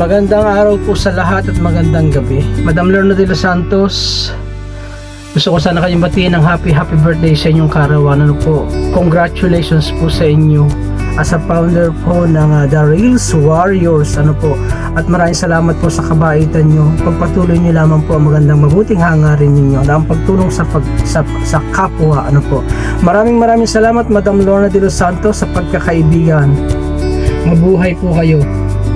Magandang araw po sa lahat at magandang gabi. Madam Lorna de los Santos, gusto ko sana kayong batiin ng happy birthday sa inyong karawan. Ano po, congratulations po sa inyo as a founder po ng The Reels Warriors. Ano po, at maraming salamat po sa kabaitan nyo. Pagpatuloy nyo lamang po ang magandang mabuting hangarin ninyo na ang pagtulong sa kapwa. Ano po, maraming salamat Madam Lorna de los Santos sa pagkakaibigan. Mabuhay po kayo.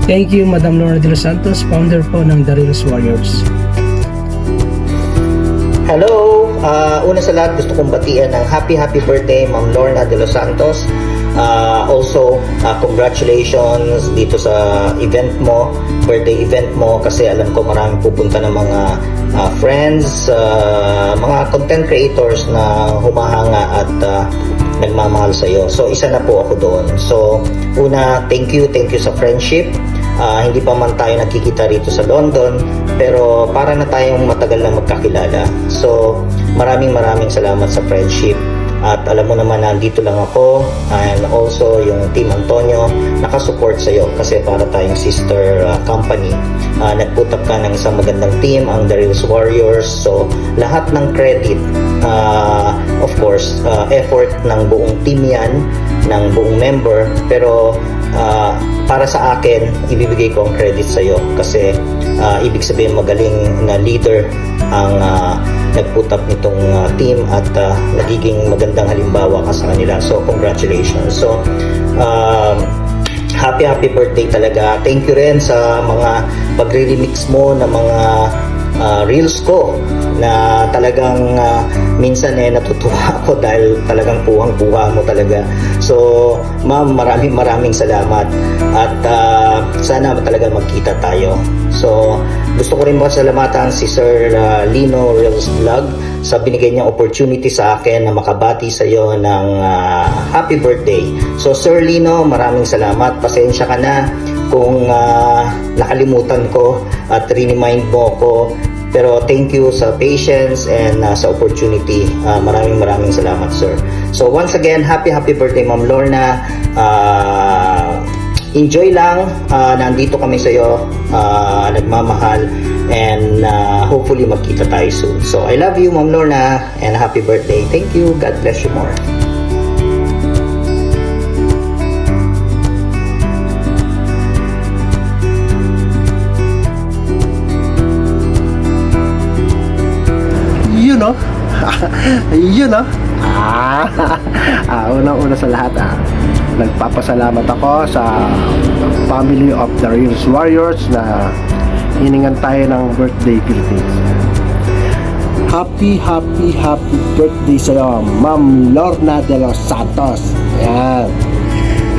Thank you Madam Lorna de los Santos, founder po ng The Reels Warriors. Hello! Una sa lahat, gusto kong batian ng happy birthday Ma'am Lorna de los Santos. Also, congratulations dito sa event mo, birthday event mo, kasi alam ko maraming pupunta ng mga friends, mga content creators na humahanga at nagmamahal sa iyo. So, isa na po ako doon. So, una, thank you sa friendship. Hindi pa man tayo nagkikita rito sa London, pero para na tayong matagal na magkakilala. So, maraming salamat sa friendship. At alam mo naman, nandito lang ako and also yung Team Antonio nakasupport sa iyo kasi para tayong sister company. Nag-put up ka ng isang magandang team, ang The Reels Warriors. So, lahat ng credit, of course, effort ng buong team yan, ng buong member, pero para sa akin, ibibigay ko ang credit sa iyo kasi ibig sabihin magaling na leader ang nag-put up nitong team at nagiging magandang halimbawa ka sa kanila. So, congratulations. So, happy birthday talaga. Thank you rin sa mga pagre-remix mo ng mga reels ko na talagang minsan natutuwa ako dahil talagang puhang-puha mo talaga. So, ma'am, maraming salamat at sana talaga magkita tayo. So, gusto ko rin pasalamatan si Sir Lino Reels Vlog sa binigay niyang opportunity sa akin na makabati sa iyo ng happy birthday. So, Sir Lino, maraming salamat. Pasensya ka na kung nakalimutan ko at remind mo ko. Pero thank you sa patience and sa opportunity. Maraming salamat, sir. So once again, happy birthday Ma'am Lorna. Enjoy lang. Nandito kami sa iyo. Nagmamahal and hopefully magkita tayo soon. So I love you Ma'am Lorna and happy birthday. Thank you. God bless you more. Unang-una sa lahat, nagpapasalamat ako sa family of The Reels Warriors na hiningan tayo ng birthday greetings. Happy birthday sa iyo, Ma'am Lorna de los Santos.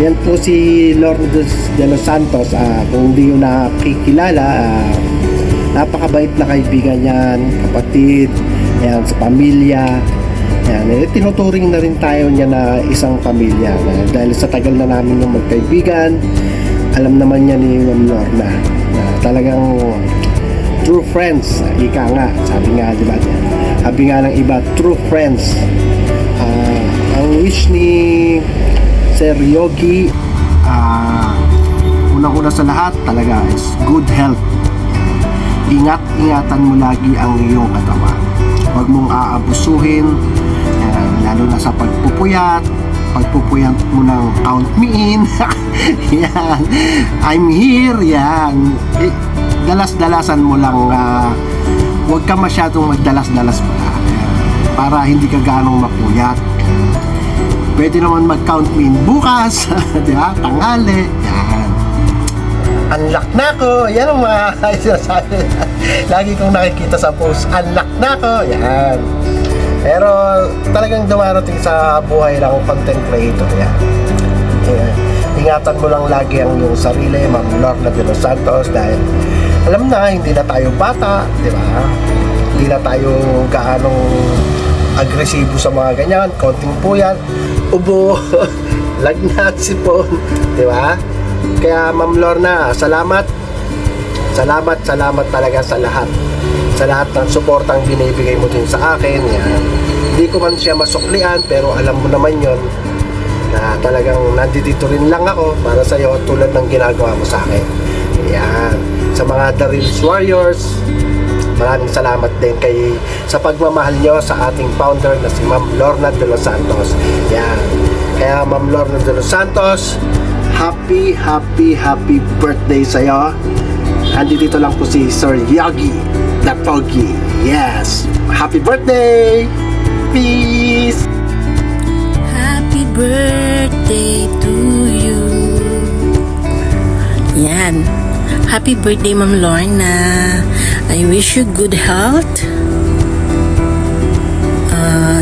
Yan po si Lorna de los Santos. Kung hindi nyo nakikilala, napakabait na kaibigan yan, kapatid, yan, sa pamilya. Yan, tinuturing na rin tayo niya na isang pamilya dahil sa tagal na namin yung magkaibigan. Alam naman niya ni Ma'am Lorna na talagang true friends. Ika nga, sabi nga, diba? Sabi nga ng iba, true friends. Ang wish ni Sir Yogi, unang-una sa lahat talaga is good health. Ingatan mo lagi ang iyong katawan. Huwag mong aabusuhin, lalo na sa pagpupuyat mo ng count me in. Yan, I'm here. Yan, dalas-dalasan mo lang. Huwag ka masyadong magdalas-dalas para hindi ka ganong mapuyat. Pwede naman mag-count me in bukas. Diba? Tanghali. Yan, unlock na ako. Yan ang mga sinasabi. Lagi kong nakikita sa post, unlock na ako. Yan. Pero talagang dumarating sa buhay ng content creator yan. Ingatan mo lang lagi ang iyong sarili, Ma'am Lorna de los Santos, dahil alam na, hindi na tayo bata, di ba? Hindi na tayo gaanong agresibo sa mga ganyan, konting puyat, ubo, lagnat, sipon, di ba? Kaya Ma'am Lorna, salamat talaga sa lahat ng suportang binibigay mo din sa akin. Yan. Hindi ko man siya masuklian, pero alam mo naman yon na talagang nandito rin lang ako para sa iyo tulad ng ginagawa mo sa akin. Yan. Sa mga The Reels Warriors, maraming salamat din sa pagmamahal nyo sa ating founder na si Ma'am Lorna de los Santos. Yan. Kaya Ma'am Lorna de los Santos, happy birthday sa'yo. Andito lang po si Sir Yogi the Pogi. Yes. Happy birthday! Peace! Happy birthday to you. Yan. Happy birthday, Ma'am Lorna. I wish you good health.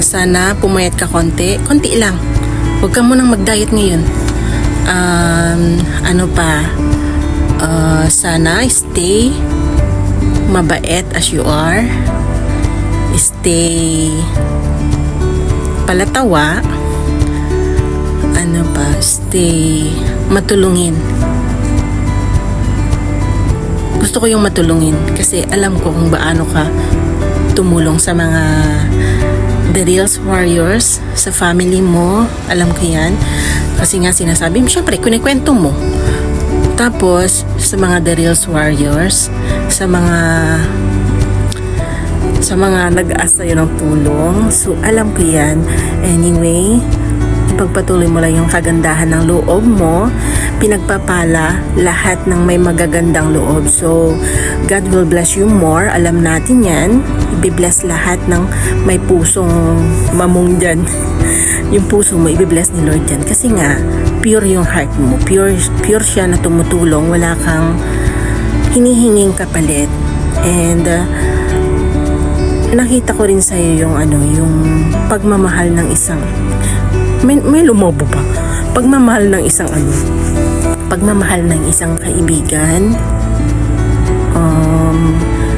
Sana pumayat ka konti. Konti lang. Huwag ka munang mag-diet ngayon. Sana stay mabait as you are. Stay palatawa. Stay matulungin. Gusto ko yung matulungin kasi alam ko kung paano ka tumulong sa mga The Reels Warriors, sa family mo. Alam ko yan. Kasi nga sinasabi mo, syempre, kunikwento mo. Tapos, sa mga The Reels Warriors, sa mga nag-aas sa'yo ng tulong. So, alam ko yan. Anyway, ipagpatuloy mo lang yung kagandahan ng loob mo. Pinagpapala lahat ng may magagandang loob. So, God will bless you more. Alam natin yan. Ibibless lahat ng may pusong mamong dyan. Yung puso mo, ibibless ni Lord dyan. Kasi nga, pure yung heart mo. Pure siya na tumutulong. Wala kang hinihinging kapalit. And, nakita ko rin sa'yo yung pagmamahal ng isang may lumobo pa. Pagmamahal ng isang kaibigan.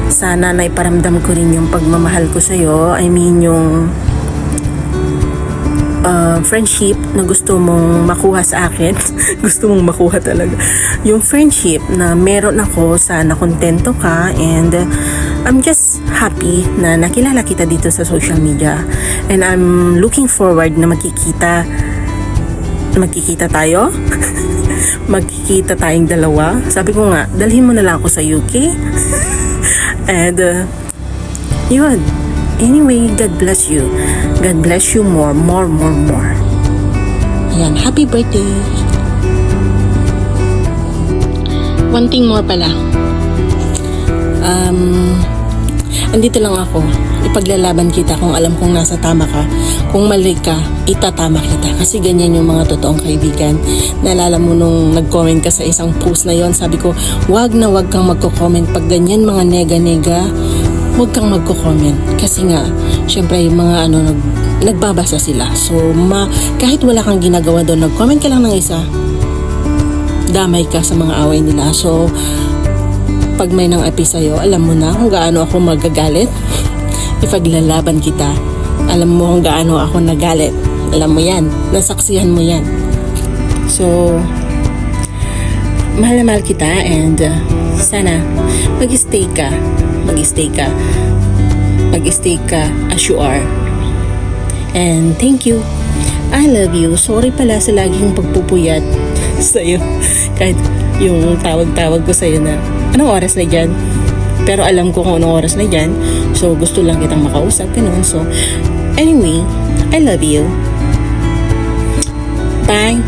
Sana naiparamdam ko rin yung pagmamahal ko sa'yo. I mean yung friendship na gusto mong makuha sa akin. Gusto mong makuha talaga. Yung friendship na meron ako, sana kontento ka, and I'm just happy na nakilala kita dito sa social media. And I'm looking forward na magkikita tayo. Magkikita tayong dalawa. Sabi ko nga, dalhin mo na lang ako sa UK. And yun. Anyway, God bless you. God bless you more. Ayan, happy birthday. One thing more pala. Andito lang ako. Ipaglalaban kita kung alam kong nasa tama ka. Kung mali ka, itatama kita. Kasi ganyan yung mga totoong kaibigan. Naalala mo nung nag-comment ka sa isang post na yon, sabi ko, wag kang magko-comment. Pag ganyan mga nega-nega, wag kang magko-comment. Kasi nga, syempre yung mga nagbabasa sila. So, kahit wala kang ginagawa doon, nag-comment ka lang ng isa, damay ka sa mga away nila. So, pag may nang api sa'yo, alam mo na kung gaano ako magagalit. Ipaglalaban kita. Alam mo kung gaano ako nagalit. Alam mo yan. Nasaksihan mo yan. So, mahal na mahal kita, and sana mag-stay ka as you are. And thank you. I love you. Sorry pala sa laging pagpupuyat sa'yo. Kahit yung tawag-tawag ko sa'yo na anong oras na dyan? Pero alam ko kung anong oras na dyan. So, gusto lang kitang makausap. Ganun. So, anyway, I love you. Bye.